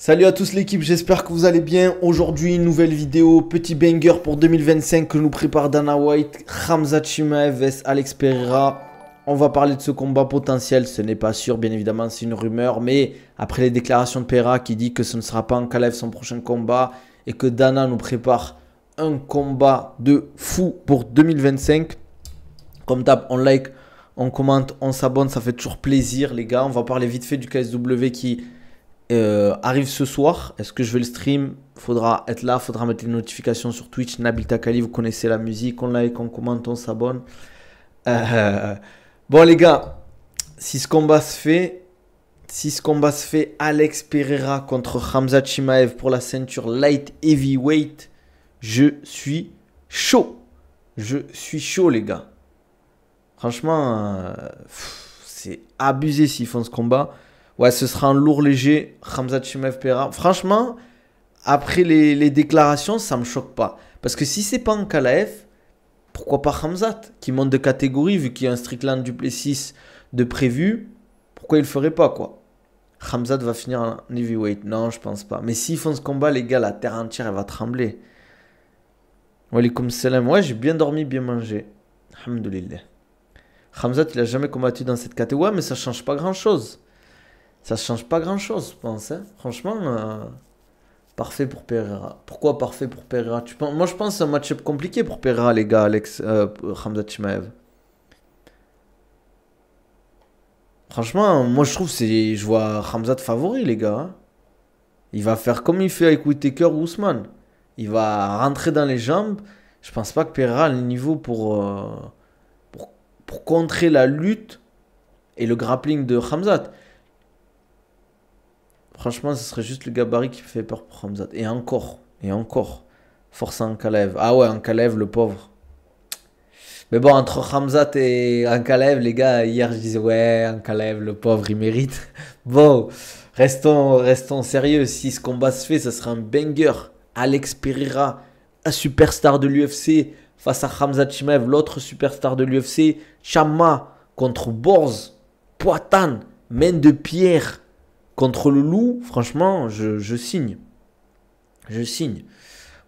Salut à tous l'équipe, j'espère que vous allez bien. Aujourd'hui, une nouvelle vidéo, petit banger pour 2025 que nous prépare Dana White, Khamzat Chimaev vs Alex Pereira. On va parler de ce combat potentiel, ce n'est pas sûr, bien évidemment, c'est une rumeur. Mais après les déclarations de Pereira qui dit que ce ne sera pas Ankalaev son prochain combat et que Dana nous prépare un combat de fou pour 2025. Comme d'hab, on like, on commente, on s'abonne, ça fait toujours plaisir les gars. On va parler vite fait du KSW qui arrive ce soir. Est-ce que je vais le stream? Faudra être là, faudra mettre les notifications sur Twitch. Nabil Takali, vous connaissez la musique. On like, on commente, on s'abonne. Bon les gars, si ce combat se fait, Alex Pereira contre Khamzat Chimaev pour la ceinture light heavyweight, je suis chaud. Je suis chaud les gars. Franchement, c'est abusé s'ils font ce combat. Ouais, ce sera un lourd léger, Khamzat Chimaev Pereira. Franchement, après les déclarations, ça me choque pas. Parce que si c'est pas Ankalaev, pourquoi pas Khamzat qui monte de catégorie vu qu'il y a un Strickland Duplessis de prévu. Pourquoi il le ferait pas quoi? Khamzat va finir en heavyweight. Non, je pense pas. Mais s'ils font ce combat, les gars, la terre entière, elle va trembler. Walaikum salam. Ouais, j'ai bien dormi, bien mangé. Alhamdoulilah. Khamzat, il a jamais combattu dans cette catégorie. Ouais, mais ça change pas grand chose. Ça change pas grand chose, je pense. Hein. Franchement, parfait pour Pereira. Pourquoi parfait pour Pereira? Moi, je pense que c'est un match-up compliqué pour Pereira, les gars, Khamzat Chimaev. Franchement, moi, je trouve je vois Khamzat favori, les gars. Hein. Il va faire comme il fait avec Whittaker ou Ousmane. Il va rentrer dans les jambes. Je pense pas que Pereira a le niveau pour contrer la lutte et le grappling de Khamzat. Franchement, ce serait juste le gabarit qui fait peur pour Khamzat. Et encore. Force à Ankalaev. Ah ouais, Ankalaev, le pauvre. Mais bon, entre Khamzat et Ankalaev, les gars, hier je disais, ouais, Ankalaev, le pauvre, il mérite. Bon, restons sérieux. Si ce combat se fait, ça sera un banger. Alex Pereira, un superstar de l'UFC, face à Khamzat Chimaev, l'autre superstar de l'UFC. Chama contre Borz, Poatan, main de pierre. Contre le loup, franchement, je signe. Je signe.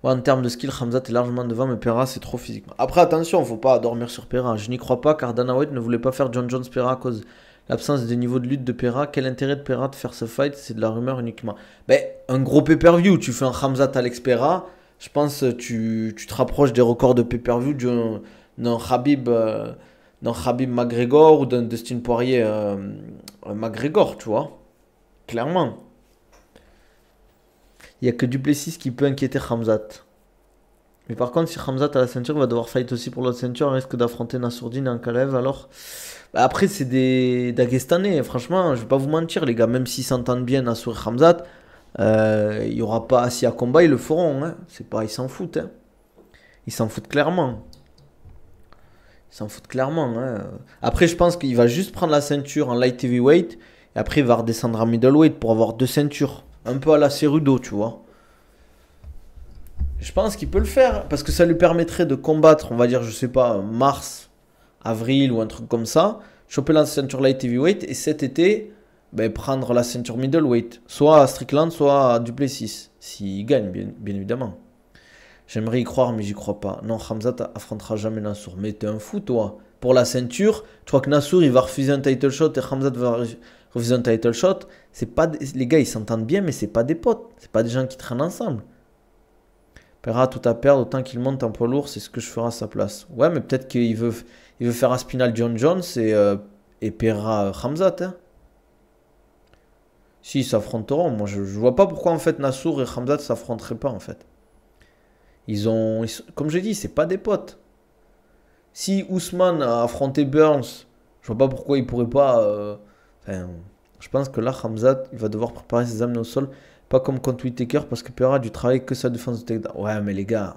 Ouais, en termes de skill, Khamzat est largement devant, mais Pereira, c'est trop physiquement. Après, attention, il ne faut pas dormir sur Pereira. Je n'y crois pas, car Dana White ne voulait pas faire John Jones Pereira à cause de l'absence des niveaux de lutte de Pereira. Quel intérêt de Pereira de faire ce fight? C'est de la rumeur uniquement. Ben, un gros pay-per-view. Tu fais un Khamzat Alex Pereira. Je pense que tu te rapproches des records de pay-per-view d'un Khabib McGregor ou d'un Dustin Poirier McGregor, tu vois. Clairement. Il n'y a que Duplessis qui peut inquiéter Khamzat. Mais par contre, si Khamzat a la ceinture, il va devoir fight aussi pour l'autre ceinture. Il risque d'affronter Nassourdine et Ankalaev. Alors, après, c'est des Dagestanais. Franchement, je ne vais pas vous mentir, les gars. Même s'ils s'entendent bien, Nassour et Khamzat, il n'y aura pas assez à combat. Ils le feront. Hein. C'est pas, ils s'en foutent. Hein. Ils s'en foutent clairement. Hein. Après, je pense qu'il va juste prendre la ceinture en light heavyweight. Et après, il va redescendre à middleweight pour avoir deux ceintures. Un peu à la Cerudo, tu vois. Je pense qu'il peut le faire. Parce que ça lui permettrait de combattre, on va dire, je sais pas, mars, avril ou un truc comme ça. Choper la ceinture light heavyweight. Et cet été, ben, prendre la ceinture middleweight. Soit à Strickland, soit à Duplessis. S'il gagne, bien évidemment. J'aimerais y croire, mais j'y crois pas. Non, Khamzat affrontera jamais Nassour. Mais t'es un fou, toi. Pour la ceinture, tu crois que Nassour, il va refuser un title shot et Khamzat va refuser un title shot? C'est pas les gars, ils s'entendent bien, mais c'est pas des potes. C'est pas des gens qui traînent ensemble. Pereira tout à perdre, autant qu'il monte en poids lourd, c'est ce que je ferai à sa place. Ouais, mais peut-être qu'il veut faire Aspinal John Jones et Pereira Khamzat. Hein. Si, ils s'affronteront. Moi, je vois pas pourquoi, en fait, Nassour et Khamzat s'affronteraient pas, en fait. Comme je dis, c'est pas des potes. Si Ousmane a affronté Burns, je vois pas pourquoi il pourrait pas... je pense que là, Khamzat, il va devoir préparer ses amener au sol. Pas comme contre Whittaker, parce que Pereira a dû travailler que sa défense de takedown. Ouais, mais les gars,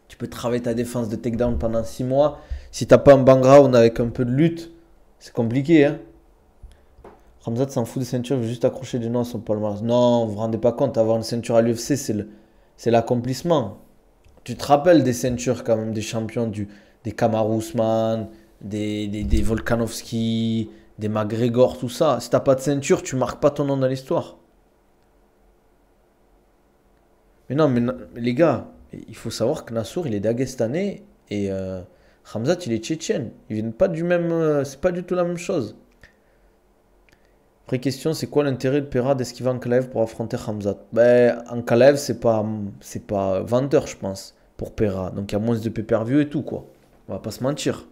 tu peux travailler ta défense de takedown pendant 6 mois. Si t'as pas un background avec un peu de lutte, c'est compliqué, hein. Khamzat s'en fout des ceintures, il veut juste accrocher des noms à son palmarès. Non, vous vous rendez pas compte, avoir une ceinture à l'UFC, c'est l'accomplissement. Tu te rappelles des ceintures quand même, des champions des Kamaru Usman, des Volkanovski, des McGregor, tout ça. Si t'as pas de ceinture, tu marques pas ton nom dans l'histoire. Mais les gars, il faut savoir que Nassour, il est daguestanais et Khamzat, il est tchétchène. Ils viennent pas du même. C'est pas du tout la même chose. Vraie question, c'est quoi l'intérêt de Pereira d'esquiver Ankalaev pour affronter Khamzat? Ben, Ankalaev, c'est pas vendeur, je pense, pour Pereira. Donc il y a moins de pay-per-view et tout, quoi. On va pas se mentir.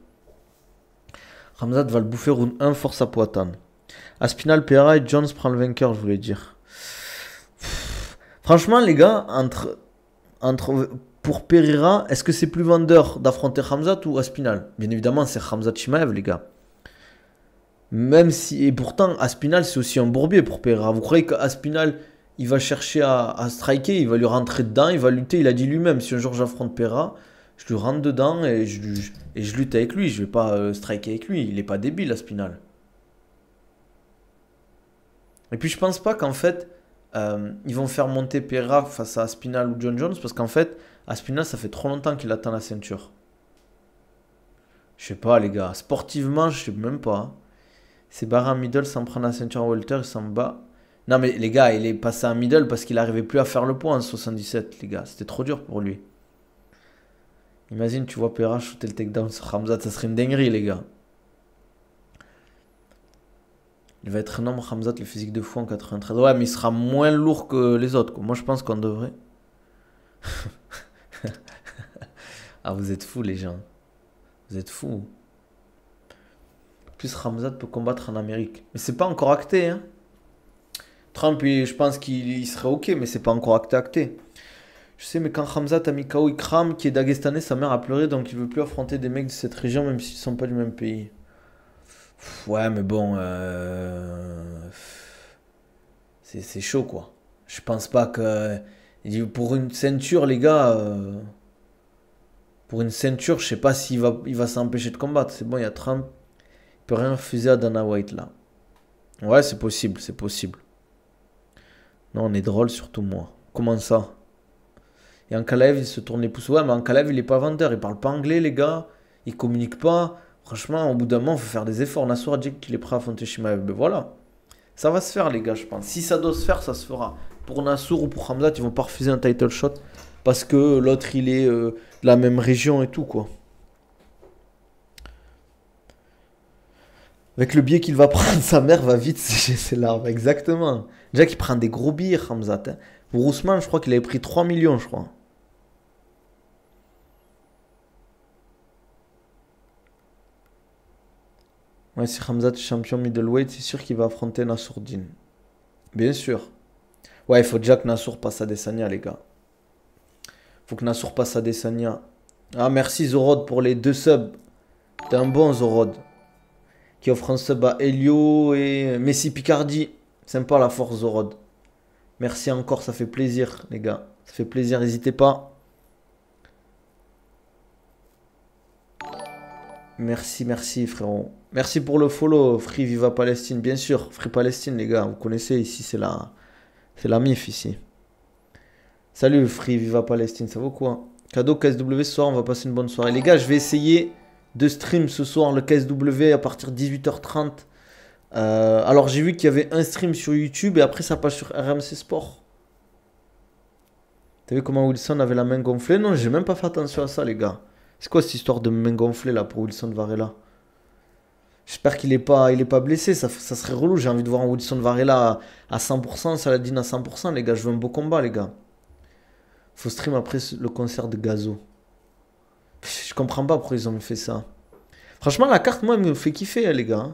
Khamzat va le bouffer round 1, force à Poatan. Aspinal, Pereira et Jones prend le vainqueur, je voulais dire. Franchement, les gars, pour Pereira, est-ce que c'est plus vendeur d'affronter Khamzat ou Aspinal? Bien évidemment, c'est Khamzat Chimaev, les gars. Même si, et pourtant, Aspinal, c'est aussi un bourbier pour Pereira. Vous croyez qu'Aspinal, il va chercher à striker, il va lui rentrer dedans, il va lutter. Il a dit lui-même, si un jour j'affronte Pereira, je lui rentre dedans et je lutte avec lui. Je vais pas striker avec lui. Il est pas débile, Aspinal. Et puis, je pense pas qu'en fait, ils vont faire monter Pereira face à Aspinal ou John Jones, parce qu'en fait, Aspinal, ça fait trop longtemps qu'il attend la ceinture. Je sais pas, les gars. Sportivement, je sais même pas, hein. C'est barré en middle sans prendre la ceinture à Walter, il s'en bat. Non mais les gars, il est passé en middle parce qu'il n'arrivait plus à faire le poids en 77, les gars. C'était trop dur pour lui. Imagine, tu vois Pereira shooter le takedown sur Khamzat, ça serait une dinguerie, les gars. Il va être énorme, Khamzat, le physique de fou en 93. Ouais, mais il sera moins lourd que les autres, quoi. Moi, je pense qu'on devrait. Ah, vous êtes fous, les gens. Vous êtes fous. Plus Khamzat peut combattre en Amérique. Mais c'est pas encore acté, hein. Trump, je pense qu'il serait ok, mais c'est pas encore acté. Je sais, mais quand Khamzat a mis KO Ikram, qui est daguestanais, sa mère a pleuré, donc il veut plus affronter des mecs de cette région, même s'ils sont pas du même pays. Ouais, mais bon, c'est chaud, quoi. Je pense pas que... Pour une ceinture, les gars, pour une ceinture, je sais pas s'il va s'empêcher de combattre. C'est bon, il y a Trump. Il peut rien refuser à Dana White, là. Ouais, c'est possible, c'est possible. Non, on est drôle, surtout moi. Comment ça? Et Ankalaev, il se tourne les pouces. Ouais, mais Ankalaev, il est pas vendeur. Il parle pas anglais, les gars. Il communique pas. Franchement, au bout d'un moment, il faut faire des efforts. Nassour a dit qu'il est prêt à affronter Chimaev. Ben voilà. Ça va se faire, les gars, je pense. Si ça doit se faire, ça se fera. Pour Nassour ou pour Khamzat, ils vont pas refuser un title shot. Parce que l'autre, il est de la même région et tout, quoi. Avec le billet qu'il va prendre, sa mère va vite sécher ses larmes. Exactement. Déjà qu'il prend des gros billets, Khamzat, hein. Pour Ousmane, je crois qu'il avait pris 3 millions, je crois. Ouais, si Khamzat est champion middleweight, c'est sûr qu'il va affronter Nassourdine. Bien sûr. Ouais, il faut déjà que Nassour passe à Desania, les gars. Faut que Nassour passe à Desania. Ah, merci Zorod pour les 2 subs. T'es un bon Zorod. Qui offre un sub à Elio et Messi Picardi. Sympa la force Zorod. Merci encore, ça fait plaisir, les gars. Ça fait plaisir, n'hésitez pas. Merci, merci, frérot. Merci pour le follow, Free Viva Palestine. Bien sûr, Free Palestine, les gars. Vous connaissez, ici, c'est la MIF, ici. Salut, Free Viva Palestine, ça vaut quoi? Cadeau KSW ce soir, on va passer une bonne soirée. Les gars, je vais essayer de stream ce soir le KSW à partir de 18h30. Alors, j'ai vu qu'il y avait un stream sur YouTube et après, ça passe sur RMC Sport. T'as vu comment Wilson avait la main gonflée? Non, j'ai même pas fait attention à ça, les gars. C'est quoi cette histoire de main gonflée là pour Wilson Varela? J'espère qu'il est pas blessé. Ça serait relou. J'ai envie de voir un Wilson Varela à 100%, Saladin à 100%, les gars. Je veux un beau combat, les gars. Faut stream après le concert de Gazo. Je comprends pas pourquoi ils ont fait ça. Franchement, la carte, moi, elle me fait kiffer, hein, les gars.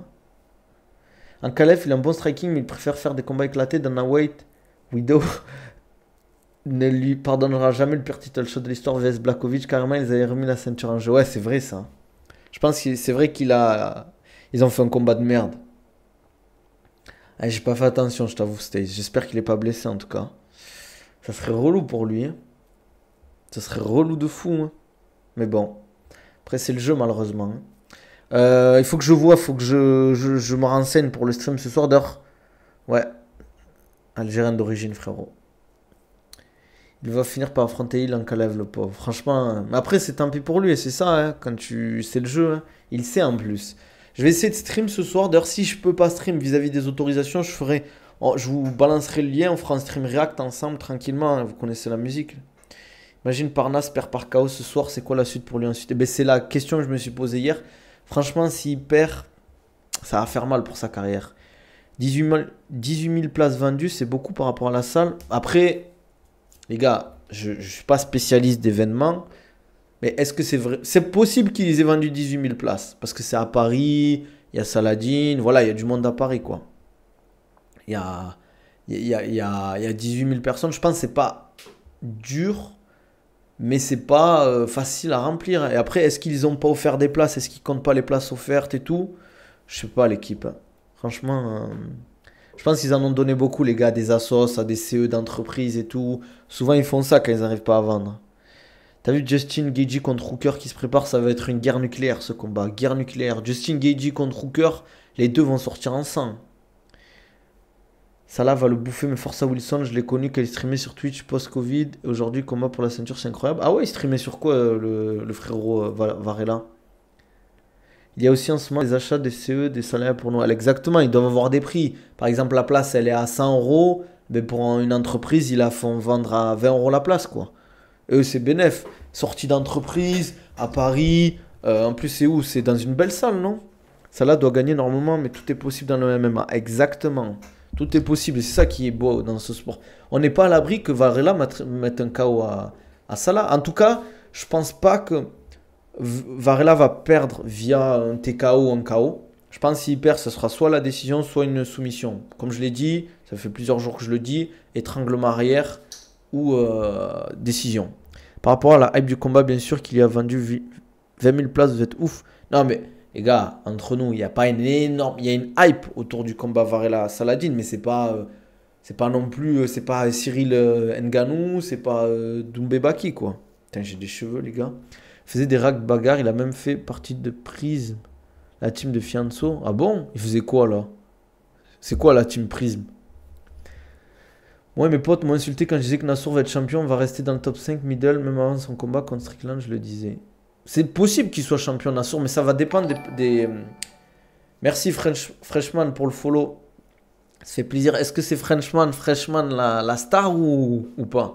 Ankalaev, il a un bon striking, mais il préfère faire des combats éclatés. Dana White, Widow ne lui pardonnera jamais le pire title shot de l'histoire vs Blakovic. Carrément, ils avaient remis la ceinture en jeu. Ouais, c'est vrai, ça. Je pense que c'est vrai ils ont fait un combat de merde. Ah, j'ai pas fait attention, je t'avoue, Stace. J'espère qu'il est pas blessé, en tout cas. Ça serait relou pour lui, hein. Ça serait relou de fou, hein. Mais bon. Après, c'est le jeu, malheureusement, hein. Il faut que je vois, faut que je me renseigne pour le stream ce soir d'heure. Ouais. Algérien d'origine, frérot. Il va finir par affronter il Ankalaev, le pauvre. Franchement. Mais après, c'est tant pis pour lui, c'est ça, hein. C'est le jeu, hein. Il sait en plus. Je vais essayer de stream ce soir. D'ailleurs, si je peux pas stream vis-à-vis des autorisations, je ferai Je vous balancerai le lien, on fera un stream react ensemble tranquillement, hein, vous connaissez la musique. Imagine Parnasse perd par KO ce soir, c'est quoi la suite pour lui ensuite? Eh ben, c'est la question que je me suis posée hier. Franchement, s'il perd, ça va faire mal pour sa carrière. 18 000 places vendues, c'est beaucoup par rapport à la salle. Après, les gars, je ne suis pas spécialiste d'événements, mais est-ce que c'est vrai? C'est possible qu'ils aient vendu 18 000 places, parce que c'est à Paris, il y a Saladin, voilà, il y a du monde à Paris, quoi. Il y a, il y a 18 000 personnes, je pense que c'est pas dur, mais c'est pas facile à remplir. Et après, est-ce qu'ils ont pas offert des places? Est-ce qu'ils comptent pas les places offertes et tout? Je sais pas, l'équipe, hein. Franchement, je pense qu'ils en ont donné beaucoup, les gars, à des assos, à des CE d'entreprise et tout. Souvent, ils font ça quand ils n'arrivent pas à vendre. T'as vu Justin Gaethje contre Hooker qui se prépare? Ça va être une guerre nucléaire, ce combat. Guerre nucléaire. Justin Gaethje contre Hooker, les deux vont sortir ensemble. Salah va le bouffer, mais force à Wilson, je l'ai connu quand il streamait sur Twitch post-Covid. Et aujourd'hui, combat pour la ceinture, c'est incroyable. Ah ouais, il streamait sur quoi, le frérot Varela? Il y a aussi en ce moment des achats des CE, des salaires pour Noël. Exactement, ils doivent avoir des prix. Par exemple, la place, elle est à 100 euros. Mais pour une entreprise, ils la font vendre à 20 euros la place, quoi. Eux, c'est bénef. Sortie d'entreprise, à Paris. En plus, c'est où? C'est dans une belle salle, non? Salah doit gagner normalement, mais tout est possible dans le MMA. Exactement. Tout est possible. Et c'est ça qui est beau dans ce sport. On n'est pas à l'abri que Varela mette un KO à Salah. En tout cas, je pense pas que Varela va perdre via un TKO ou un KO. Je pense qu'il perd, ce sera soit la décision, soit une soumission. Comme je l'ai dit, ça fait plusieurs jours que je le dis, étranglement arrière ou décision. Par rapport à la hype du combat, bien sûr qu'il y a vendu 20 000 places, vous êtes ouf. Non mais les gars, entre nous, il n'y a pas une énorme... Il y a une hype autour du combat Varela-Saladin, mais c'est pas non plus... C'est pas Cyril Ngannou, c'est pas Doumbé Baki, quoi. Putain, j'ai des cheveux, les gars. Il faisait des racks bagarres, il a même fait partie de Prism, la team de Fianso. Ah bon? Il faisait quoi, là? C'est quoi la team Prism? Moi, mes potes m'ont insulté quand je disais que Nassour va être champion, va rester dans le top 5 middle, même avant son combat contre Strickland, je le disais. C'est possible qu'il soit champion Nassour, mais ça va dépendre des... Merci Freshman pour le follow. Ça fait plaisir. Est-ce que c'est Freshman la star ou pas?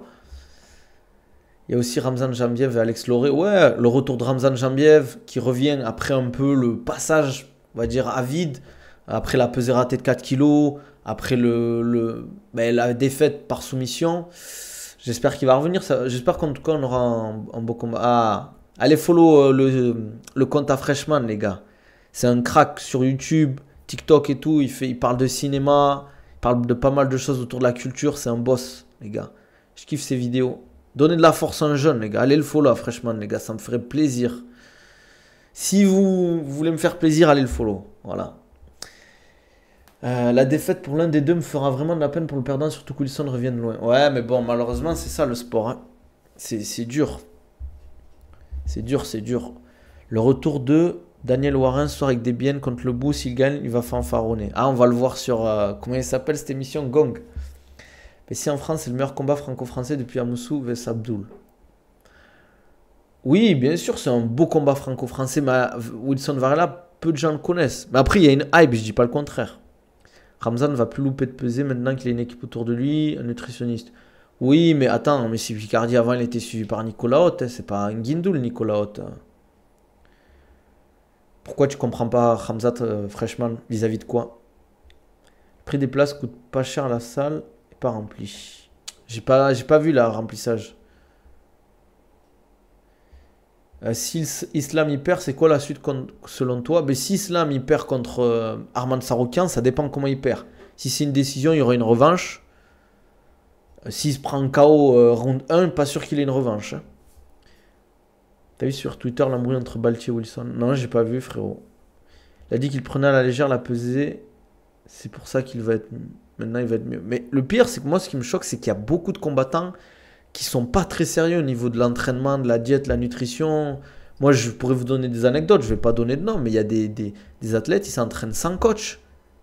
Il y a aussi Ramzan Jambiev et Alex Loré. Ouais, le retour de Ramzan Jambiev qui revient après un peu le passage, on va dire, à vide. Après la pesée ratée de 4 kilos. Après la défaite par soumission. J'espère qu'il va revenir. J'espère qu'en tout cas, on aura un beau combat. Ah, allez follow le compte à Freshman, les gars. C'est un crack sur YouTube, TikTok et tout. Il parle de cinéma. Il parle de pas mal de choses autour de la culture. C'est un boss, les gars. Je kiffe ses vidéos. Donnez de la force à un jeune, les gars. Allez le follow à Freshman, les gars. Ça me ferait plaisir. Si vous voulez me faire plaisir, allez le follow. Voilà. La défaite pour l'un des deux me fera vraiment de la peine pour le perdant, surtout que Wilson revienne loin. Ouais, mais bon, malheureusement, c'est ça le sport, hein. C'est dur. C'est dur, c'est dur. Le retour de Daniel Warren ce soir avec des biennes contre le bout. S'il gagne, il va fanfaronner. Ah, on va le voir sur... comment il s'appelle cette émission? Gong. Mais si en France, c'est le meilleur combat franco-français depuis Amoussou vs Abdul. Oui, bien sûr, c'est un beau combat franco-français, mais Wilson Varela, peu de gens le connaissent. Mais après, il y a une hype, je dis pas le contraire. Ramzan ne va plus louper de peser maintenant qu'il a une équipe autour de lui, un nutritionniste. Oui, mais attends, mais si Picardi avant, il était suivi par Nicolas Haute, hein, c'est pas un Guindoul, Nicolas Haute. Pourquoi tu comprends pas Ramzat Freshman vis-à-vis de quoi? Le prix des places coûte pas cher à la salle et pas rempli. J'ai pas vu là, remplissage. Si Islam y perd, c'est quoi la suite selon toi? Ben, si Islam y perd contre Arman Saroukian, ça dépend comment il perd. Si c'est une décision, il y aura une revanche. S'il se prend KO round 1, pas sûr qu'il ait une revanche, hein. T'as vu sur Twitter l'embrouille entre Balti et Wilson? Non, j'ai pas vu, frérot. Il a dit qu'il prenait à la légère la pesée. C'est pour ça qu'il va être... Maintenant, il va être mieux. Mais le pire, c'est que moi, ce qui me choque, c'est qu'il y a beaucoup de combattants qui sont pas très sérieux au niveau de l'entraînement, de la diète, de la nutrition. Moi, je pourrais vous donner des anecdotes. Je vais pas donner de nom, mais il y a des athlètes, ils s'entraînent sans coach.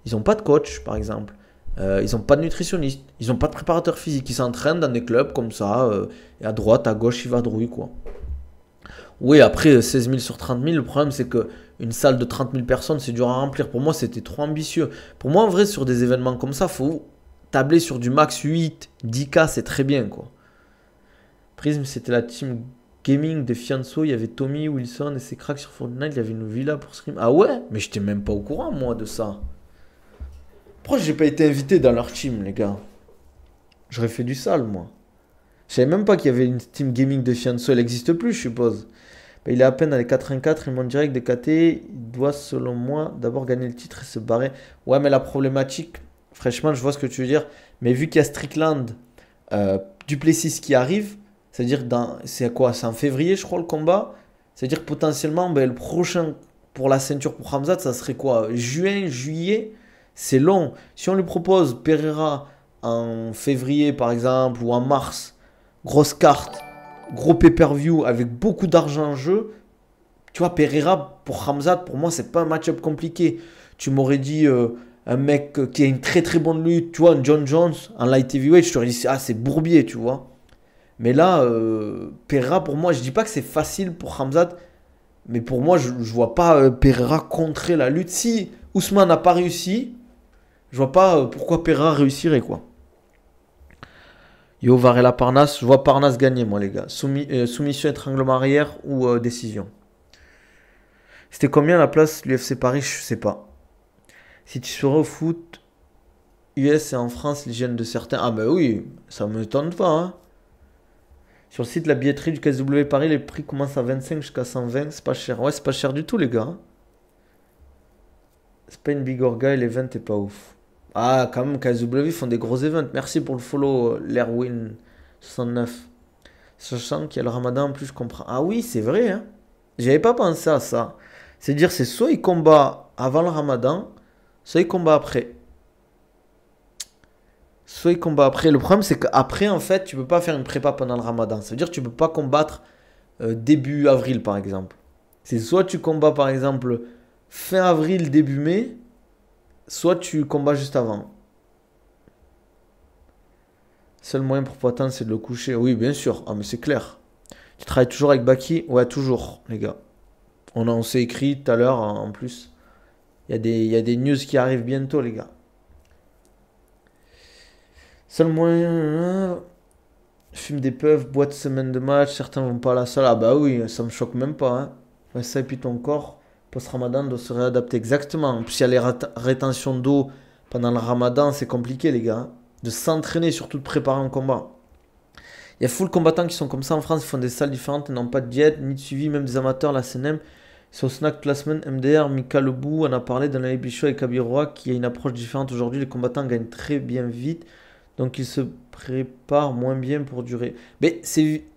Ils n'ont pas de coach, par exemple. Ils n'ont pas de nutritionniste. Ils n'ont pas de préparateur physique. Ils s'entraînent dans des clubs comme ça. Et à droite, à gauche, ils vadrouillent, quoi. Oui, après, 16 000 sur 30 000, le problème, c'est qu'une salle de 30 000 personnes, c'est dur à remplir. Pour moi, c'était trop ambitieux. Pour moi, en vrai, sur des événements comme ça, faut tabler sur du max 8, 10K, c'est très bien, quoi. Prism, c'était la team gaming de Fianso. Il y avait Tommy, Wilson et ses cracks sur Fortnite. Il y avait une villa pour stream. Ah ouais? Mais j'étais même pas au courant, moi, de ça. Pourquoi j'ai pas été invité dans leur team, les gars? J'aurais fait du sale, moi. Je savais même pas qu'il y avait une team gaming de Fianso. Elle n'existe plus, je suppose. Bah, il est à peine dans les 84. Il monte direct de KT. Il doit, selon moi, d'abord gagner le titre et se barrer. Ouais, mais la problématique, franchement, je vois ce que tu veux dire. Mais vu qu'il y a Strickland, Duplessis qui arrive, c'est-à-dire, c'est quoi? C'est en février, je crois, le combat. C'est-à-dire que potentiellement, ben, le prochain pour la ceinture pour Khamzat, ça serait quoi? Juin, juillet? C'est long. Si on lui propose Pereira en février, par exemple, ou en mars, grosse carte, gros pay-per-view avec beaucoup d'argent en jeu, tu vois, Pereira pour Khamzat, pour moi, c'est pas un match-up compliqué. Tu m'aurais dit un mec qui a une très très bonne lutte, tu vois, un John Jones en light heavyweight, je t'aurais dit, ah, c'est Bourbier, tu vois. Mais là, Pereira, pour moi, je dis pas que c'est facile pour Khamzat, mais pour moi, je vois pas Pereira contrer la lutte. Si Ousmane n'a pas réussi, je vois pas pourquoi Pereira réussirait, quoi. Yo, Varela Parnasse, je vois Parnasse gagner, moi, les gars. Soumission, étranglement arrière ou décision. C'était combien la place l'UFC Paris? Je sais pas. Si tu serais au foot, US et en France, l'hygiène de certains. Ah, bah oui, ça me m'étonne pas, hein. Sur le site, la billetterie du KSW Paris, les prix commencent à 25 jusqu'à 120. C'est pas cher. Ouais, c'est pas cher du tout, les gars, hein. C'est pas une big orga et l'event est pas ouf. Ah, quand même, KSW font des gros events. Merci pour le follow, l'Erwin69. Sachant qu'il y a le ramadan en plus, je comprends. Ah oui, c'est vrai, hein. J'avais pas pensé à ça. C'est-à-dire, c'est soit il combat avant le ramadan, soit il combat après. Soit il combat après. Le problème, c'est qu'après, en fait, tu peux pas faire une prépa pendant le ramadan. Ça veut dire que tu peux pas combattre début avril, par exemple. C'est soit tu combats, par exemple, fin avril, début mai, soit tu combats juste avant. Seul moyen pour pas attendre, c'est de le coucher. Oui, bien sûr. Ah, mais c'est clair. Tu travailles toujours avec Baki? Ouais, toujours, les gars. On s'est écrit tout à l'heure, en plus. Il y a des news qui arrivent bientôt, les gars. Seul moyen... Fume des puffs, boîte semaine de match, certains vont pas à la salle. Ah bah oui, ça me choque même pas, hein. Ouais, ça et puis ton corps, post-ramadan, doit se réadapter. Exactement. En plus, il y a les rétentions d'eau pendant le ramadan, c'est compliqué, les gars, hein. De s'entraîner, surtout de préparer un combat. Il y a full combattants qui sont comme ça en France, ils font des salles différentes, ils n'ont pas de diète, ni de suivi, même des amateurs, la CNM. Ils sont au snack toute la semaine, MDR, Mika Lebou en a parlé dans la Bichot et Kabiroa, qui a une approche différente aujourd'hui. Les combattants gagnent très bien vite, donc ils se préparent moins bien pour durer. Mais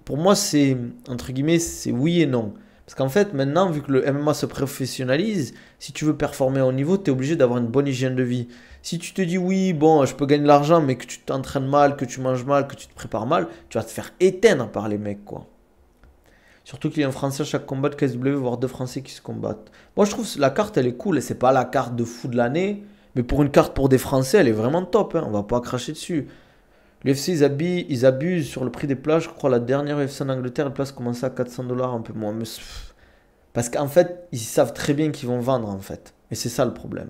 pour moi, c'est, entre guillemets, c'est oui et non. Parce qu'en fait, maintenant, vu que le MMA se professionnalise, si tu veux performer au niveau, tu es obligé d'avoir une bonne hygiène de vie. Si tu te dis oui, bon, je peux gagner de l'argent, mais que tu t'entraînes mal, que tu manges mal, que tu te prépares mal, tu vas te faire éteindre par les mecs, quoi. Surtout qu'il y a un Français à chaque combat de KSW, voire deux Français qui se combattent. Moi, je trouve que la carte, elle est cool. Et c'est pas la carte de fou de l'année. Mais pour une carte pour des Français, elle est vraiment top, hein. On va pas cracher dessus. L'UFC, ils abusent sur le prix des places. Je crois la dernière UFC en Angleterre, les places commençaient à 400 dollars, un peu moins. Mais parce qu'en fait, ils savent très bien qu'ils vont vendre, en fait. Et c'est ça le problème.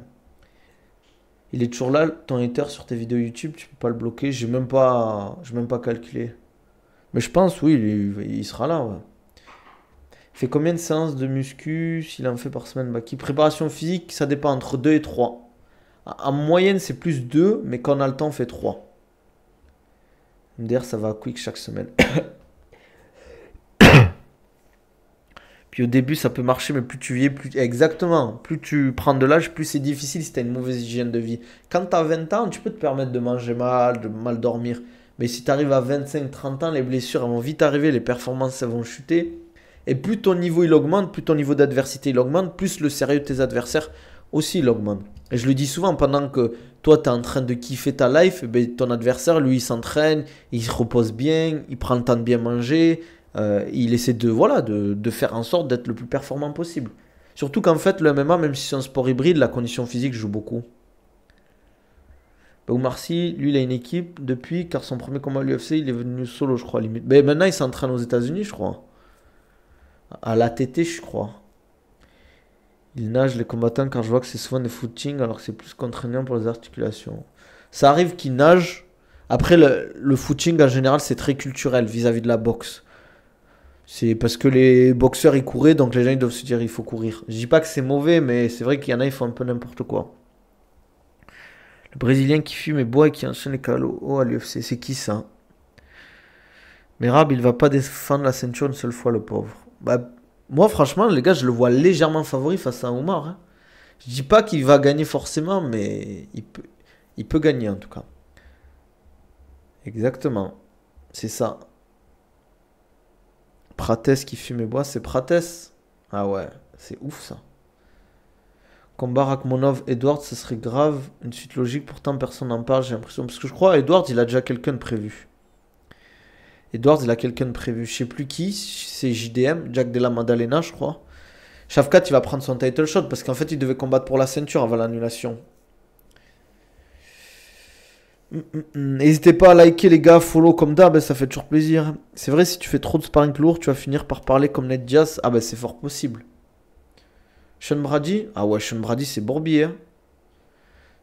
Il est toujours là, ton hater sur tes vidéos YouTube, tu peux pas le bloquer. J'ai même pas calculé. Mais je pense, oui, il sera là, ouais. Il fait combien de séances de muscu s'il en fait par semaine? Baki, préparation physique, ça dépend entre 2 et 3. En moyenne, c'est plus 2, mais quand on a le temps, on fait 3. MDR, ça va à quick chaque semaine. Puis au début, ça peut marcher, mais plus tu vieillis, plus... Exactement. Plus tu prends de l'âge, plus c'est difficile si tu as une mauvaise hygiène de vie. Quand tu as 20 ans, tu peux te permettre de manger mal, de mal dormir. Mais si tu arrives à 25-30 ans, les blessures elles vont vite arriver, les performances elles vont chuter. Et plus ton niveau il augmente, plus ton niveau d'adversité il augmente, plus le sérieux de tes adversaires aussi il augmente. Et je le dis souvent, pendant que toi tu es en train de kiffer ta life, ben, ton adversaire lui il s'entraîne, il se repose bien, il prend le temps de bien manger, il essaie de faire en sorte d'être le plus performant possible. Surtout qu'en fait le MMA, même si c'est un sport hybride, la condition physique joue beaucoup. Ben, Oumar Sy, lui il a une équipe depuis, car son premier combat à l'UFC il est venu solo je crois limite. Ben, maintenant il s'entraîne aux États-Unis je crois. À l'ATT, je crois. Il nage les combattants car je vois que c'est souvent des footings alors que c'est plus contraignant pour les articulations. Ça arrive qu'ils nagent. Après, le footing, en général, c'est très culturel vis-à-vis de la boxe. C'est parce que les boxeurs, ils couraient, donc les gens, ils doivent se dire, il faut courir. Je dis pas que c'est mauvais, mais c'est vrai qu'il y en a, ils font un peu n'importe quoi. Le Brésilien qui fume et boit et qui enchaîne les KO à l'UFC, c'est qui ça? Merab, il va pas défendre la ceinture une seule fois, le pauvre. Bah, moi, franchement, les gars, je le vois légèrement favori face à Omar, hein. Je dis pas qu'il va gagner forcément, mais il peut gagner en tout cas. Exactement. C'est ça. Prates qui fume et boit, c'est Prates. Ah ouais, c'est ouf ça. Combat Rakhmonov, Edward, ce serait grave. Une suite logique, pourtant personne n'en parle, j'ai l'impression. Parce que je crois, Edward, il a déjà quelqu'un de prévu. Edward, il a quelqu'un de prévu. Je sais plus qui, c'est JDM, Jack Della Maddalena, je crois. Shafkat, il va prendre son title shot parce qu'en fait, il devait combattre pour la ceinture avant l'annulation. N'hésitez pas à liker les gars, follow comme d'hab, ça fait toujours plaisir. C'est vrai, si tu fais trop de sparring lourd, tu vas finir par parler comme Ned Diaz. Ah bah c'est fort possible. Sean Brady? Ah ouais, Sean Brady c'est Bourbier, hein.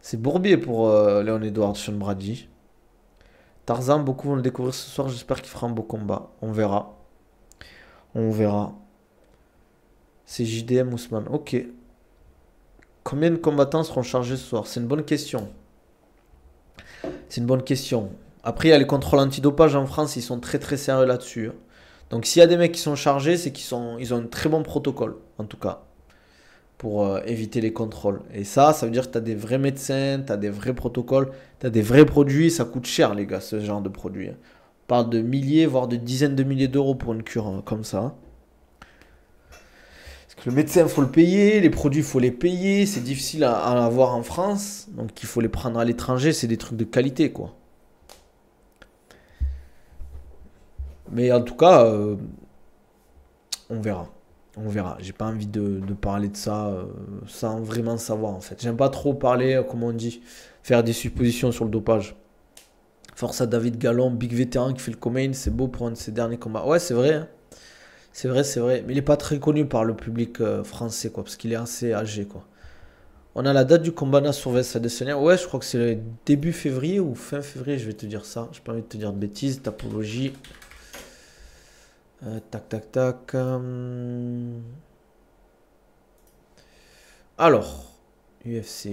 C'est Bourbier pour Léon Edwards, Sean Brady. Tarzan, beaucoup vont le découvrir ce soir, j'espère qu'il fera un beau combat. On verra. On verra. C'est JDM Ousmane, ok. Combien de combattants seront chargés ce soir? C'est une bonne question. C'est une bonne question. Après, il y a les contrôles antidopage en France, ils sont très très sérieux là-dessus, hein. Donc s'il y a des mecs qui sont chargés, c'est ils ont un très bon protocole, en tout cas, pour éviter les contrôles. Et ça veut dire que tu as des vrais médecins, tu as des vrais protocoles, tu as des vrais produits, ça coûte cher les gars, ce genre de produits, hein. On parle de milliers, voire de dizaines de milliers d'euros pour une cure, hein, comme ça. Parce que le médecin, il faut le payer, les produits, il faut les payer, c'est difficile à avoir en France, donc il faut les prendre à l'étranger, c'est des trucs de qualité, quoi. Mais en tout cas, on verra. On verra. J'ai pas envie de parler de ça sans vraiment savoir, en fait. J'aime pas trop parler, comme on dit, faire des suppositions sur le dopage. Force à David Gallon, big vétéran qui fait le co-main, c'est beau pour un de ses derniers combats. Ouais, c'est vrai, hein. C'est vrai, c'est vrai. Mais il est pas très connu par le public français, quoi, parce qu'il est assez âgé, quoi. On a la date du combat Nassourves Adesanya. Ouais, je crois que c'est début février ou fin février, je vais te dire ça. J'ai pas envie de te dire de bêtises. Tapologie. Tac, tac, tac. Alors, UFC.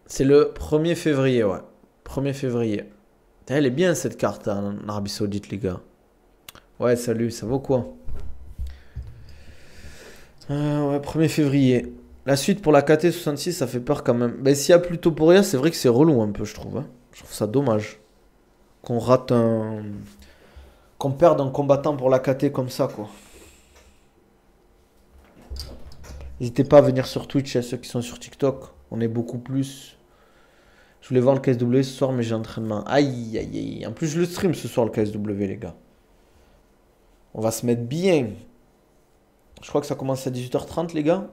C'est le 1er février, ouais. 1er février. Elle est bien cette carte en Arabie Saoudite, les gars. Ouais, salut, ça vaut quoi? Ouais, 1er février. La suite pour la KT66, ça fait peur quand même. Mais s'il y a plus tôt pour rien, c'est vrai que c'est relou un peu, je trouve, hein. Je trouve ça dommage. Qu'on rate un. Qu'on perde un combattant pour la KT comme ça, quoi. N'hésitez pas à venir sur Twitch, à ceux qui sont sur TikTok. On est beaucoup plus. Je voulais voir le KSW ce soir, mais j'ai entraînement. Aïe, aïe, aïe. En plus, je le stream ce soir, le KSW, les gars. On va se mettre bien. Je crois que ça commence à 18h30, les gars.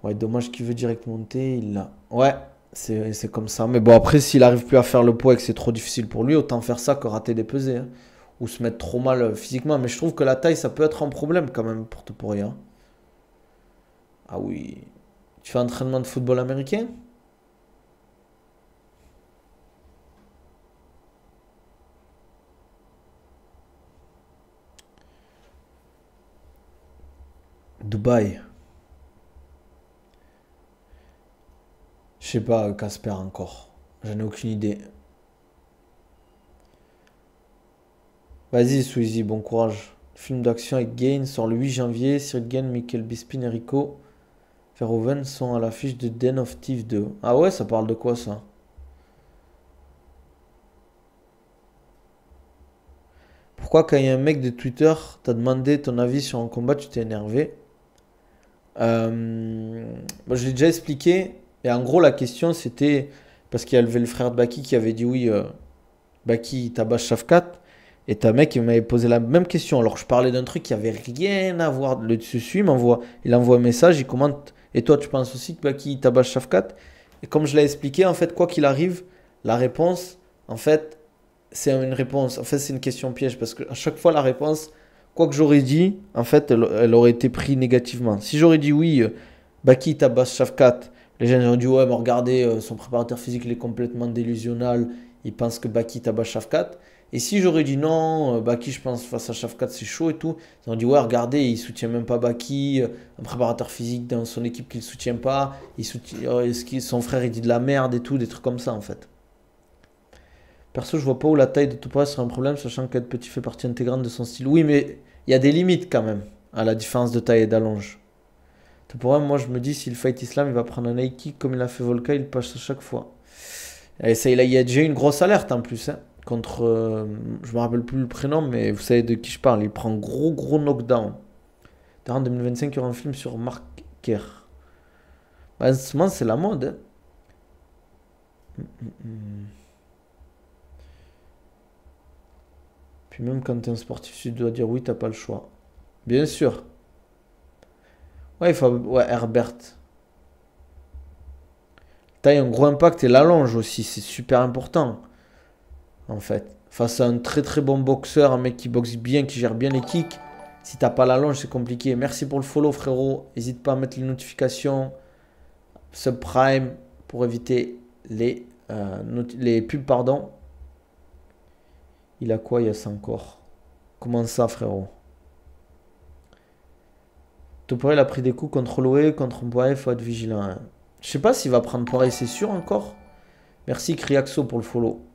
Ouais, dommage qu'il veut direct monter. Il l'a. Ouais, c'est comme ça. Mais bon, après, s'il arrive plus à faire le poids et que c'est trop difficile pour lui, autant faire ça que rater des pesées, hein. Ou se mettre trop mal physiquement. Mais je trouve que la taille, ça peut être un problème quand même pour rien. Ah oui. Tu fais entraînement de football américain? Dubaï. Je sais pas, Casper encore. J'en ai aucune idée. Vas-y, Sweezy, bon courage. Film d'action avec Gain sort le 8 janvier. Cyril Gain, Michael Bisping et Rico Verhoeven sont à l'affiche de Den of Thieves 2. Ah ouais, ça parle de quoi ça? Pourquoi quand il y a un mec de Twitter t'a demandé ton avis sur un combat, tu t'es énervé? Moi, je l'ai déjà expliqué. Et en gros, la question c'était parce qu'il y avait le frère de Baki qui avait dit oui, Baki tabasse Shafkat. Et t'as un mec qui m'avait posé la même question. Alors je parlais d'un truc qui avait rien à voir. Le dessus, il envoie un message, il commente. Et toi, tu penses aussi que Baki tabasse Shafkat? Et comme je l'ai expliqué, en fait, quoi qu'il arrive, la réponse, en fait, c'est une réponse. En fait, c'est une question piège parce qu'à chaque fois, la réponse quoi que j'aurais dit, en fait, elle aurait été prise négativement. Si j'aurais dit oui, Baki tabasse Shavkat, les gens auraient dit ouais, mais regardez, son préparateur physique il est complètement délusionnel, il pense que Baki tabasse Shavkat. Et si j'aurais dit non, Baki, je pense face à Shavkat c'est chaud et tout, ils ont dit ouais, regardez, il soutient même pas Baki, un préparateur physique dans son équipe qu'il soutient pas, son frère il dit de la merde et tout, des trucs comme ça en fait. Perso, je vois pas où la taille de Topuria serait un problème, sachant qu'être petit fait partie intégrante de son style. Oui, mais il y a des limites quand même à la différence de taille et d'allonge. Topuria, moi je me dis, s'il fight Islam, il va prendre un high kick comme il a fait Volka, il passe à chaque fois. Et ça, il y a déjà eu une grosse alerte en plus, hein, contre. Je me rappelle plus le prénom, mais vous savez de qui je parle. Il prend gros knockdown. D'ailleurs, en 2025, il y aura un film sur Mark Kerr. Bah, en ce moment, c'est la mode. Hein. Puis même quand tu es un sportif, tu dois dire oui, t'as pas le choix. Bien sûr. Ouais, il faut. Ouais, Herbert. Taille un gros impact et l'allonge aussi, c'est super important. En fait. Face à un très bon boxeur, un mec qui boxe bien, qui gère bien les kicks. Si t'as pas l'allonge, c'est compliqué. Merci pour le follow, frérot. N'hésite pas à mettre les notifications. Subprime pour éviter les pubs, pardon. Il a quoi, il y a ça encore? Comment ça, frérot? Topuria, il a pris des coups contre Loé, contre Poirier, il faut être vigilant. Hein. Je sais pas s'il va prendre Poirier, c'est sûr encore. Merci Criaxo pour le follow.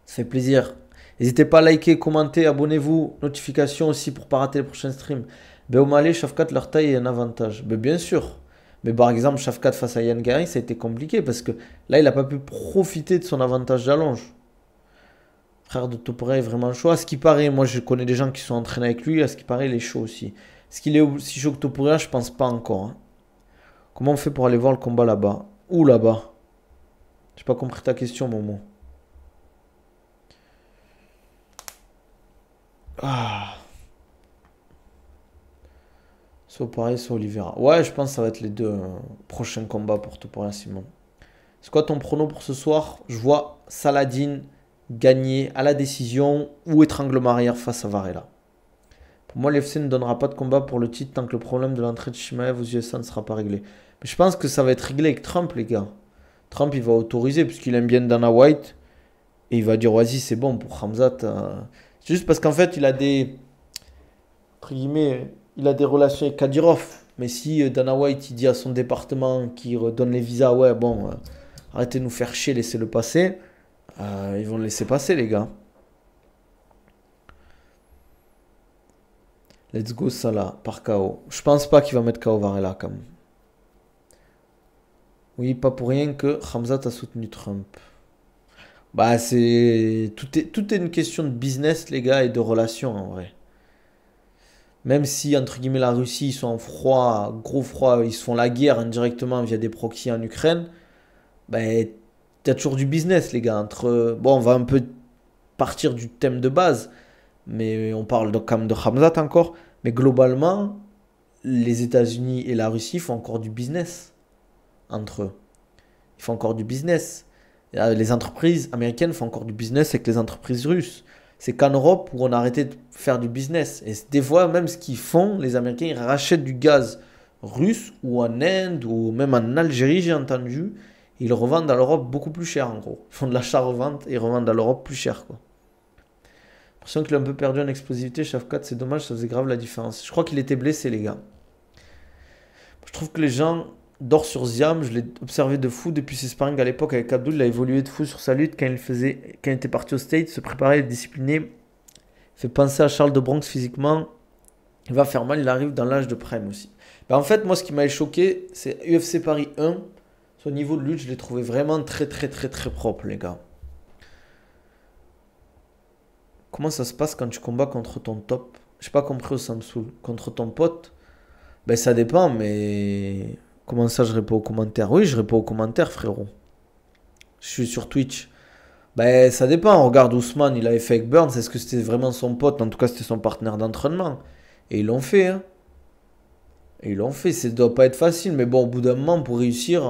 Ça fait plaisir. N'hésitez pas à liker, commenter, abonnez-vous. Notification aussi pour ne pas rater les prochains streams. Ben, au Malais, Shavkat, leur taille est un avantage. Ben, bien sûr. Mais par exemple, Shavkat face à Yann Gary, ça a été compliqué parce que là, il n'a pas pu profiter de son avantage d'allonge. Frère de Topuria est vraiment chaud. À ce qui paraît, moi je connais des gens qui sont entraînés avec lui. À ce qui paraît, il est chaud aussi. Est-ce qu'il est aussi chaud que Topuria? Je pense pas encore. Hein. Comment on fait pour aller voir le combat là-bas? Où là-bas? J'ai pas compris ta question, Momo. Ah. Soit pareil, soit Oliveira. Ouais, je pense que ça va être les deux prochains combats pour Topuria, Simon. C'est quoi ton prono pour ce soir? Je vois Saladin gagner à la décision ou étranglement arrière face à Varela. Pour moi, l'UFC ne donnera pas de combat pour le titre tant que le problème de l'entrée de Chimaev aux USA ne sera pas réglé. Mais je pense que ça va être réglé avec Trump, les gars. Trump, il va autoriser puisqu'il aime bien Dana White. Et il va dire, vas-y, c'est bon pour Khamzat. C'est juste parce qu'en fait, il a des. Entre guillemets, il a des relations avec Kadyrov. Mais si Dana White, il dit à son département qui redonne les visas, ouais, bon, arrêtez de nous faire chier, laissez-le passer. Ils vont le laisser passer, les gars. Let's go Salah par KO. Je pense pas qu'il va mettre KO Varela quand même. Oui, pas pour rien que Khamzat a soutenu Trump. Bah c'est tout est une question de business les gars et de relations en vrai. Même si entre guillemets la Russie ils sont en froid, gros froid, ils se font la guerre indirectement via des proxys en Ukraine, bah t'as toujours du business les gars entre bon on va un peu partir du thème de base. Mais on parle donc quand même de Khamzat encore. Mais globalement, les États-Unis et la Russie font encore du business entre eux. Ils font encore du business. Les entreprises américaines font encore du business avec les entreprises russes. C'est qu'en Europe où on a arrêté de faire du business. Et des fois, même ce qu'ils font, les Américains, ils rachètent du gaz russe ou en Inde ou même en Algérie, j'ai entendu. Ils le revendent à l'Europe beaucoup plus cher en gros. Ils font de l'achat-revente et ils revendent à l'Europe plus cher quoi. J'ai l'impression qu'il a un peu perdu en explosivité. Shavkat, c'est dommage, ça faisait grave la différence. Je crois qu'il était blessé, les gars. Je trouve que les gens dorment sur Ziam. Je l'ai observé de fou depuis ses sparring à l'époque avec Abdul. Il a évolué de fou sur sa lutte quand il était parti au States, se préparer, être discipliné. Fait penser à Charles de Bronx physiquement. Il va faire mal, il arrive dans l'âge de prime aussi. Ben, en fait, moi, ce qui m'avait choqué, c'est UFC Paris 1. Son niveau de lutte, je l'ai trouvé vraiment très propre, les gars. Comment ça se passe quand tu combats contre ton top? J'ai pas compris au Samsoul. Contre ton pote? Ben ça dépend, mais... Comment ça je réponds aux commentaires? Oui, je réponds aux commentaires, frérot. Je suis sur Twitch. Ben ça dépend. Regarde Ousmane, il avait fait avec Burns. Est-ce que c'était vraiment son pote? En tout cas, c'était son partenaire d'entraînement. Et ils l'ont fait, hein. Et ils l'ont fait. Ça doit pas être facile, mais bon, au bout d'un moment, pour réussir...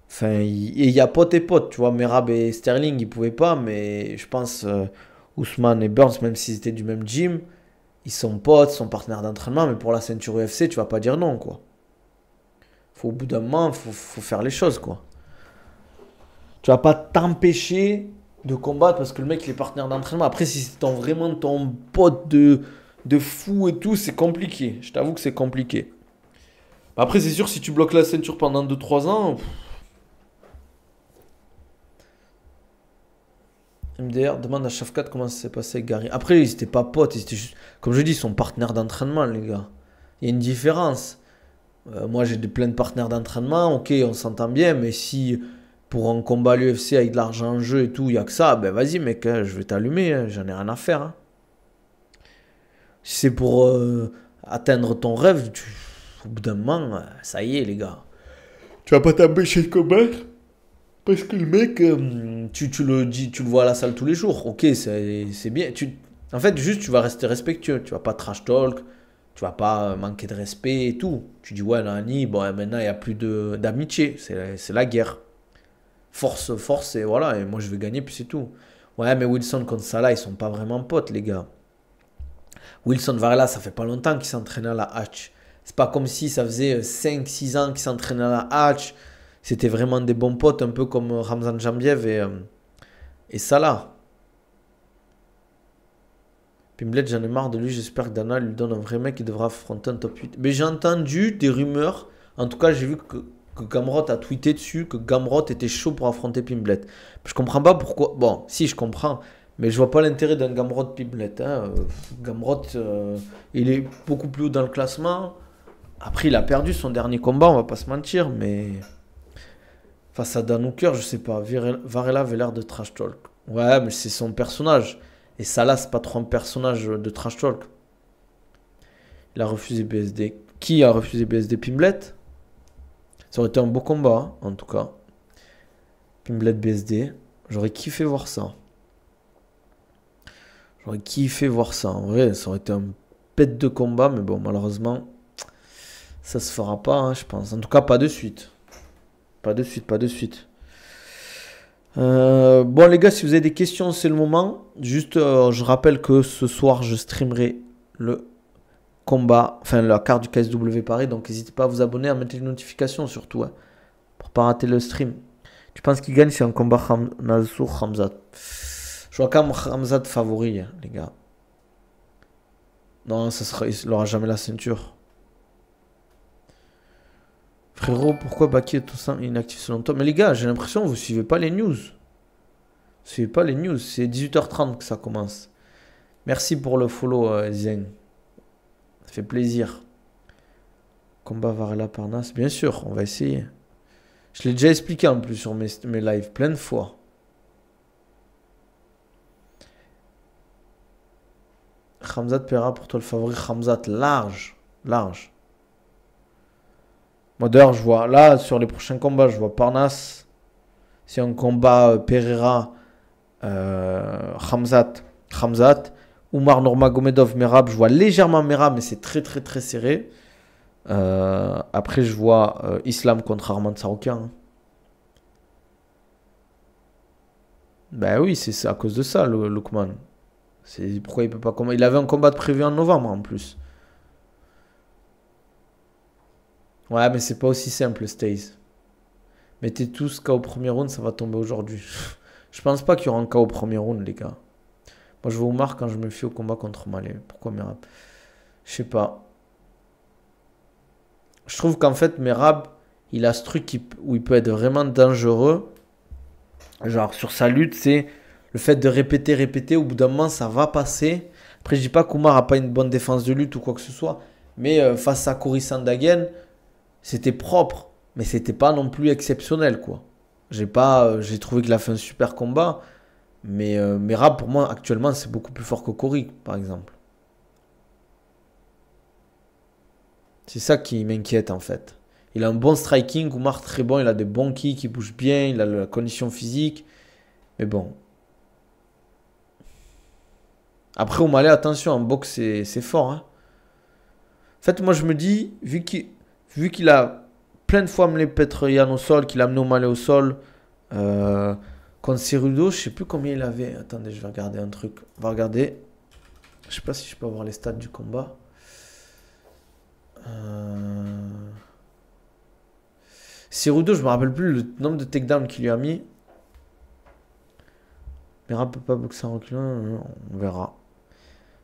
Enfin, il y a pote et pote, tu vois. Merab et Sterling, ils pouvaient pas, mais je pense... Ousmane et Burns, même s'ils étaient du même gym, Ils sont potes, sont partenaires d'entraînement, mais pour la ceinture UFC, tu vas pas dire non, quoi. Au bout d'un moment, faut faire les choses, quoi. Tu vas pas t'empêcher de combattre parce que le mec, il est partenaire d'entraînement. Après, si c'est vraiment ton pote de fou et tout, c'est compliqué. Je t'avoue que c'est compliqué. Après, c'est sûr, si tu bloques la ceinture pendant 2 3 ans... MDR demande à Shafkat comment ça s'est passé avec Gary. Après, ils étaient pas potes, ils étaient juste, comme je dis, ils sont partenaires d'entraînement, les gars. Il y a une différence. Moi, j'ai plein de partenaires d'entraînement, ok, on s'entend bien, mais si pour un combat à l'UFC avec de l'argent en jeu et tout, il n'y a que ça, ben vas-y, mec, hein, je vais t'allumer, hein, j'en ai rien à faire. Hein. Si c'est pour atteindre ton rêve, au bout d'un moment, ça y est, les gars. Tu vas pas t'empêcher de combattre parce que le mec, tu le dis, tu le vois à la salle tous les jours. Ok, c'est bien. En fait, juste, tu vas rester respectueux. Tu vas pas trash talk. Tu vas pas manquer de respect et tout. Tu dis, ouais, Nani, bon, maintenant, il n'y a plus d'amitié. C'est la guerre. Force, et voilà. Et moi, je vais gagner, puis c'est tout. Ouais, mais Wilson contre Salah, ils sont pas vraiment potes, les gars. Wilson Varela, ça fait pas longtemps qu'il s'entraînait à la Hatch. C'est pas comme si ça faisait 5 6 ans qu'il s'entraînait à la Hatch. C'était vraiment des bons potes, un peu comme Ramzan Jambiev et Salah. Pimblet, j'en ai marre de lui. J'espère que Dana lui donne un vrai mec qui devra affronter un top 8. Mais j'ai entendu des rumeurs. En tout cas, j'ai vu que Gamrot a tweeté dessus que Gamrot était chaud pour affronter Pimblet. Je comprends pas pourquoi. Bon, si, je comprends. Mais je vois pas l'intérêt d'un Gamrot Pimblet. Hein. Gamrot, il est beaucoup plus haut dans le classement. Après, il a perdu son dernier combat, on va pas se mentir. Mais face à Dan Hooker, je sais pas. Varela avait l'air de trash talk. Ouais, mais c'est son personnage. Et Salah, c'est pas trop un personnage de trash talk. Il a refusé BSD. Qui a refusé BSD? Pimblet? Ça aurait été un beau combat, hein, en tout cas. Pimblet BSD. J'aurais kiffé voir ça. J'aurais kiffé voir ça. En vrai, ça aurait été un pet de combat. Mais bon, malheureusement, ça se fera pas, hein, je pense. En tout cas, pas de suite. Pas de suite. Bon les gars, si vous avez des questions, c'est le moment. Juste, je rappelle que ce soir, je streamerai le combat, enfin la carte du KSW Paris. Donc n'hésitez pas à vous abonner, à mettre les notifications surtout, hein, pour pas rater le stream. Tu penses qu'il gagne si un combat Nassour Khamzat? Je vois quand même Khamzat favori, hein, les gars. Non, il n'aura jamais la ceinture. Frérot, pourquoi Baki est tout ça inactif selon toi? Mais les gars, j'ai l'impression que vous suivez pas les news. Suivez pas les news, c'est 18h30 que ça commence. Merci pour le follow, Zeng. Ça fait plaisir. Combat Varela Parnasse, bien sûr, on va essayer. Je l'ai déjà expliqué en plus sur mes lives, plein de fois. Khamzat Pera, pour toi le favori. Khamzat, large. Moi d'ailleurs, je vois, là, sur les prochains combats, je vois Parnasse. C'est un combat Pereira, Khamzat. Oumar Nurmagomedov, Merab. Je vois légèrement Merab, mais c'est très très serré. Après, je vois Islam contre Arman Saroukian. Hein. Ben oui, c'est à cause de ça, Lookman. C'est pourquoi il peut pas combattre. Il avait un combat prévu en novembre en plus. Ouais, mais c'est pas aussi simple, Stays. Mettez tous KO au premier round, ça va tomber aujourd'hui. Je pense pas qu'il y aura un KO au premier round, les gars. Moi, je vois Oumar quand je me fie au combat contre Malé. Pourquoi Merab? Je sais pas. Je trouve qu'en fait, Merab, il a ce truc où il peut être vraiment dangereux. Genre, sur sa lutte, c'est le fait de répéter. Au bout d'un moment, ça va passer. Après, je dis pas qu'Oumar a pas une bonne défense de lutte ou quoi que ce soit. Mais face à Cory Sandhagen, c'était propre. Mais c'était pas non plus exceptionnel, quoi. J'ai trouvé qu'il a fait un super combat. Mais Merab, pour moi, actuellement, c'est beaucoup plus fort que Cory, par exemple. C'est ça qui m'inquiète, en fait. Il a un bon striking, Oumar très bon, il a des bons kicks, il bouge bien, il a la condition physique. Mais bon. Après, O'Malley, attention, en boxe, c'est fort. Hein. En fait, moi, je me dis, vu qu'il a plein de fois amené Petroyan au sol, qu'il a amené O'Malley au sol, contre Cerudo, je sais plus combien il avait. Attendez, je vais regarder un truc. On va regarder. Je sais pas si je peux avoir les stats du combat. Cerudo, je me rappelle plus le nombre de takedowns qu'il lui a mis. Merab peut pas boxer en reculant, on verra.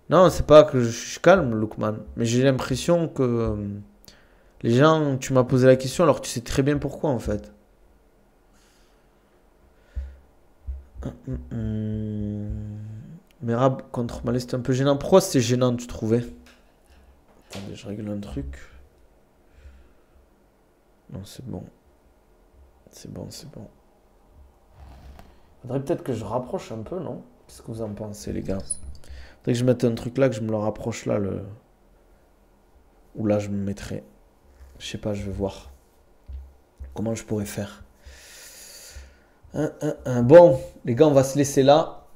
Non, c'est pas que je suis calme, Lookman. Mais j'ai l'impression que les gens, tu m'as posé la question alors que tu sais très bien pourquoi en fait. Merab contre Malais, c'était un peu gênant. Pourquoi c'était gênant, tu trouvais? Attendez, je règle un truc. Non, c'est bon. C'est bon, c'est bon. Faudrait peut-être que je rapproche un peu, non? Qu'est-ce que vous en pensez, les gars? Faudrait que je mette un truc là, que je me le rapproche là, le... Ou là, je me mettrai. Je sais pas, je vais voir. Comment je pourrais faire. Bon, les gars, on va se laisser là.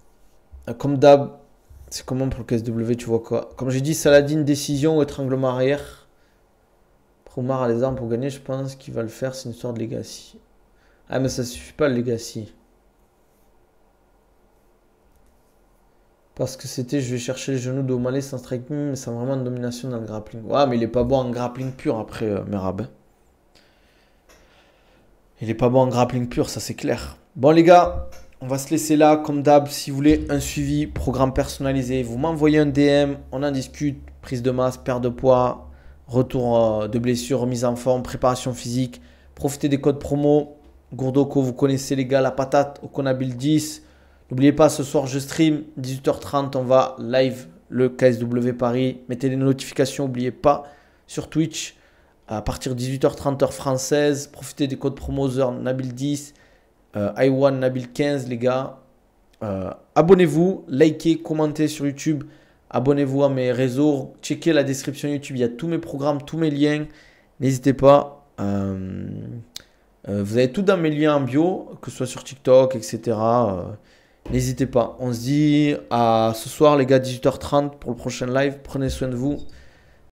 Comme d'hab, c'est comment pour le KSW, tu vois quoi? Comme j'ai dit, Saladin, décision ou étranglement arrière. Promar a les armes pour gagner, je pense qu'il va le faire, c'est une histoire de legacy. Ah, mais ça suffit pas le legacy. Parce que c'était, je vais chercher les genoux d'O'Malley sans striking, mais c'est vraiment une domination dans le grappling. Ouais, mais il est pas bon en grappling pur après, Merab. Il est pas bon en grappling pur, ça c'est clair. Bon, les gars, on va se laisser là. Comme d'hab, si vous voulez un suivi, programme personnalisé, vous m'envoyez un DM, on en discute. Prise de masse, perte de poids, retour de blessure, remise en forme, préparation physique. Profitez des codes promo. Gourdoko, vous connaissez les gars, la patate, Okonabil 10. N'oubliez pas, ce soir je stream, 18h30, on va live le KSW Paris. Mettez les notifications, n'oubliez pas, sur Twitch, à partir de 18h30 heure française. Profitez des codes promo Nabil 10, I1 Nabil 15, les gars. Abonnez-vous, likez, commentez sur YouTube. Abonnez-vous à mes réseaux. Checkez la description YouTube, il y a tous mes programmes, tous mes liens. N'hésitez pas. Vous avez tout dans mes liens en bio, que ce soit sur TikTok, etc. N'hésitez pas. On se dit à ce soir, les gars, 18h30 pour le prochain live. Prenez soin de vous.